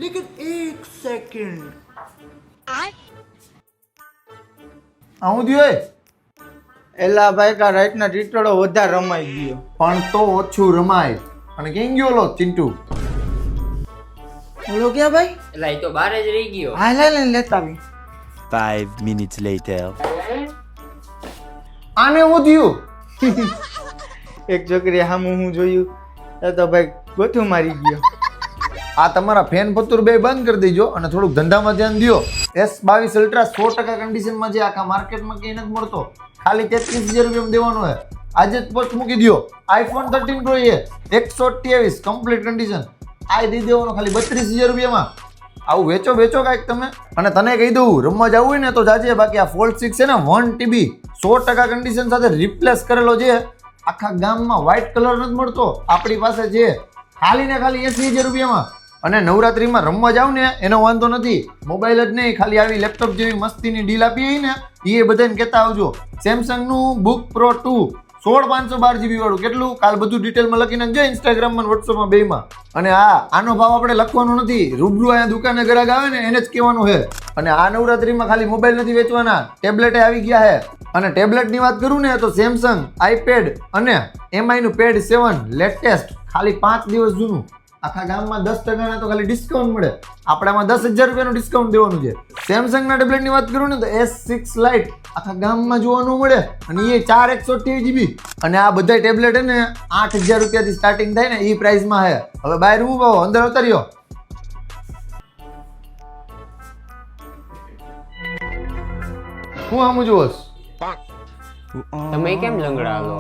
लेकिन एक सेकंड આવું થયું એલા ભાઈ કા રાઈટના ટીટડો વધારે રમાઈ ગયો. પણ તો ઓછું રમાય. અને કેમ ગયો લો ચિંટુ? બોલો ક્યાં ભાઈ? એટલે એ તો બાર જ રહી ગયો. હા લે લેતા આવી. 5 minutes later. આને હું થયું? એક છોકરી હામું હું જોયું તો ભાઈ ગોથું મારી ગયો. આ તમારા ફેન ફતુર બે બંધ કરી દેજો અને થોડુંક ધંધામાં ધ્યાન દ્યો. S22 અલ્ટ્રા 100% કન્ડિશનમાં જે આખા માર્કેટમાં ક્યાંય નથી મળતો. ખાલી 33,000 રૂપિયામાં દેવાનો છે. આજે જ પોસ્ટ મૂકી દો. iPhone 13 Pro એ 128 કમ્પ્લીટ કન્ડિશન. આ દઈ દેવાનો ખાલી 32,000 રૂપિયામાં. આવું વેચો કાંઈક તમે. અને તને કહી દઉં, રમવા જવું હોય ને તો જાજે. બાકી આ Fold 6 છે ને 1 TB 100% કન્ડિશન સાથે રિપ્લેસ કરેલો છે. આખા ગામમાં વ્હાઇટ કલર નથી મળતો, આપણી પાસે છે. ખાલી ને ખાલી 80,000 રૂપિયામાં. અને નવરાત્રીમાં રમવા જાવ ને એનો વાંધો નથી. મોબાઈલ જ નહીં, ખાલી આવી લેપટોપ જેવી મસ્તીની ડીલ આપી હોય ને એ બધાને કહેતા આવજો. સેમસંગનું બુક પ્રો 2 16 512 GB વાળું. કેટલું? કાલ બધું ડિટેલમાં લખી નાખજો ઇન્સ્ટાગ્રામમાં વોટ્સઅપમાં બેમાં. અને આનો ભાવ આપણે લખવાનો નથી, રૂબરૂ અહીંયા દુકાને ગ્રાહક આવે ને એને જ કહેવાનું છે. અને આ નવરાત્રીમાં ખાલી મોબાઈલ નથી વેચવાના, ટેબ્લેટે આવી ગયા છે. અને ટેબ્લેટની વાત કરું ને તો સેમસંગ આઈપેડ અને MI નું પેડ 7 લેટેસ્ટ ખાલી 5 દિવસ જૂનું. આખા ગામમાં 10% તો ખાલી ડિસ્કાઉન્ટ મળે. આપણામાં 10,000 રૂપિયાનું ડિસ્કાઉન્ટ દેવાનું છે. સેમસંગના ટેબ્લેટની વાત કરું ને તો S6 Lite આખા ગામમાં જોવાનું મળે. અને એ 4 128 GB. અને આ બધા ટેબ્લેટ ને 8,000 રૂપિયાથી સ્ટાર્ટિંગ થાય ને એ પ્રાઇસમાં છે. હવે બહાર હું ભાવ અંદર ઉતર્યો. હું આમ જોશ. તમે કેમ લંગડાવો?